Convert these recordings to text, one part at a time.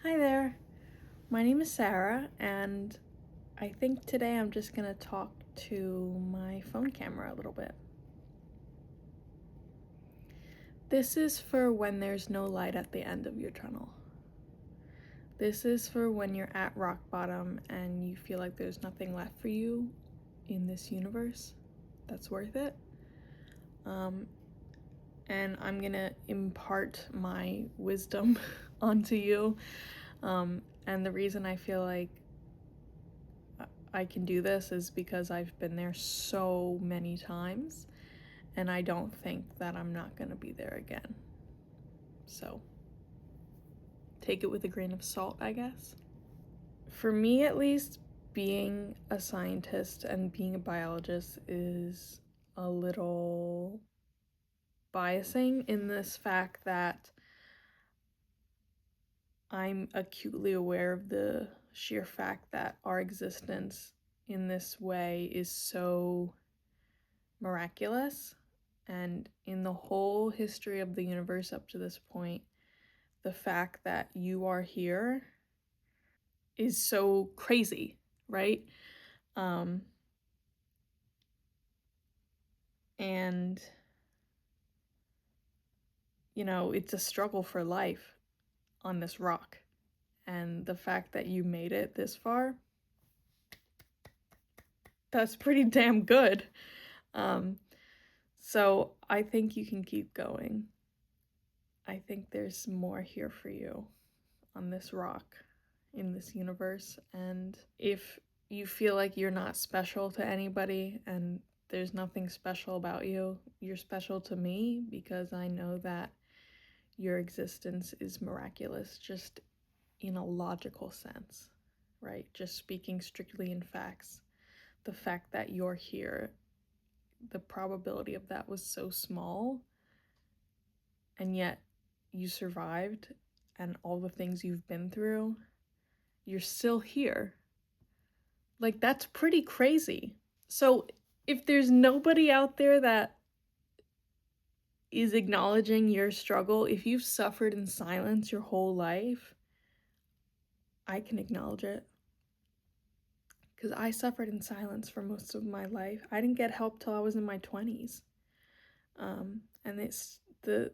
Hi there, my name is Sarah, and I think today I'm just gonna talk to my phone camera a little bit. This is for when there's no light at the end of your tunnel. This is for when you're at rock bottom and you feel like there's nothing left for you in this universe that's worth it. And I'm gonna impart my wisdom onto you. And the reason I feel like I can do this is because I've been there so many times, and I don't think that I'm not gonna be there again. So take it with a grain of salt, I guess. For me, at least, being a scientist and being a biologist is a little biasing in this fact that I'm acutely aware of the sheer fact that our existence in this way is so miraculous. And in the whole history of the universe up to this point, the fact that you are here is so crazy, right? And it's a struggle for life on this rock. And the fact that you made it this far, that's pretty damn good. So I think you can keep going. I think there's more here for you on this rock, in this universe. And if you feel like you're not special to anybody and there's nothing special about you, you're special to me because I know that your existence is miraculous, just in a logical sense, right? Just speaking strictly in facts. The fact that you're here, the probability of that was so small, and yet you survived, and all the things you've been through, you're still here. Like, that's pretty crazy. So if there's nobody out there that is acknowledging your struggle, if you've suffered in silence your whole life, I can acknowledge it. Because I suffered in silence for most of my life. I didn't get help till I was in my 20s. And the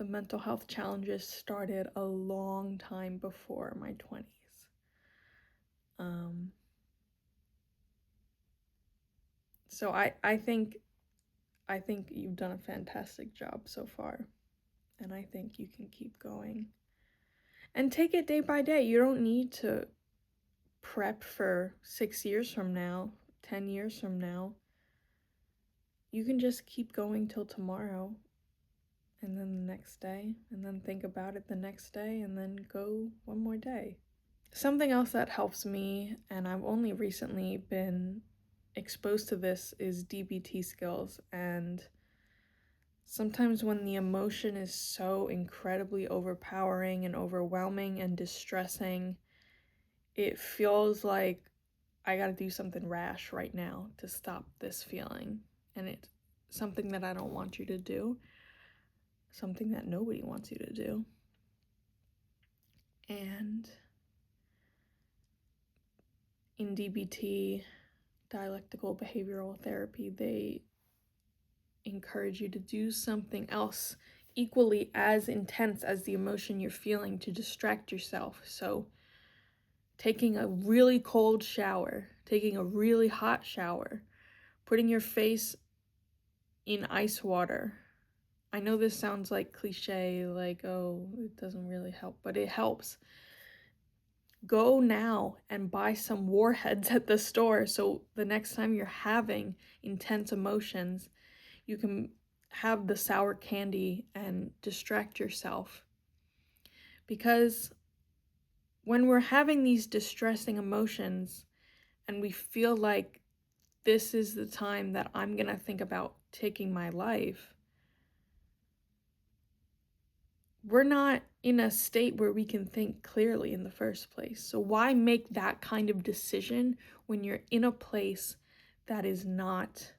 mental health challenges started a long time before my 20s. So I think you've done a fantastic job so far, and I think you can keep going. And take it day by day. You don't need to prep for 6 years from now, 10 years from now. You can just keep going till tomorrow, and then the next day, and then think about it the next day, and then go one more day. Something else that helps me, and I've only recently been exposed to this, is DBT skills. And sometimes when the emotion is so incredibly overpowering and overwhelming and distressing, it feels like I gotta do something rash right now to stop this feeling. And it's something that I don't want you to do, something that nobody wants you to do. And in DBT, dialectical behavioral therapy, they encourage you to do something else equally as intense as the emotion you're feeling to distract yourself. So taking a really cold shower, taking a really hot shower, putting your face in ice water. I know this sounds like cliche, like, oh, it doesn't really help, but it helps. Go now and buy some warheads at the store so the next time you're having intense emotions, you can have the sour candy and distract yourself. Because when we're having these distressing emotions and we feel like this is the time that I'm gonna think about taking my life, we're not in a state where we can think clearly in the first place. So why make that kind of decision when you're in a place that is not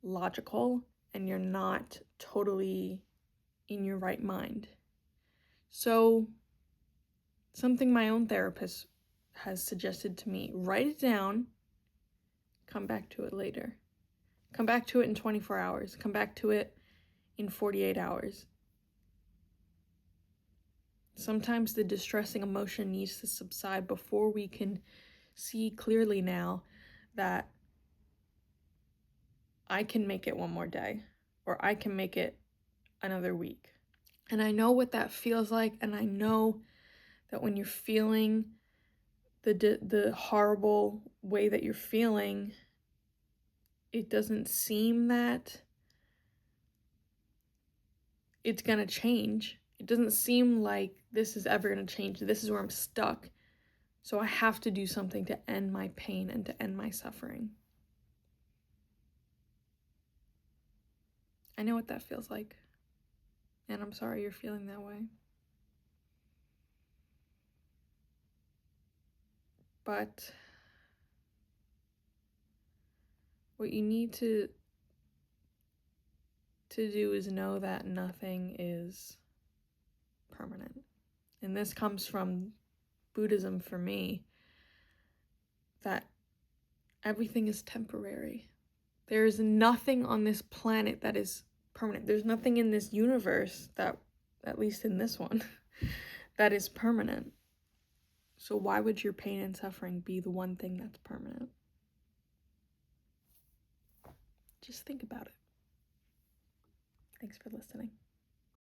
logical and you're not totally in your right mind? So Something my own therapist has suggested to me. Write it down, come back to it later. Come back to it in 24 hours. Come back to it in 48 hours. Sometimes the distressing emotion needs to subside before we can see clearly now that I can make it one more day, or I can make it another week. And I know what that feels like, and I know that when you're feeling the horrible way that you're feeling, it doesn't seem that it's gonna change. It doesn't seem like this is ever gonna change. This is where I'm stuck. So I have to do something to end my pain and to end my suffering. I know what that feels like. And I'm sorry you're feeling that way. But what you need to do is know that nothing is permanent. And this comes from Buddhism for me, that everything is temporary. There is nothing on this planet that is permanent. There's nothing in this universe, that, at least in this one, that is permanent. So why would your pain and suffering be the one thing that's permanent? Just think about it. Thanks for listening.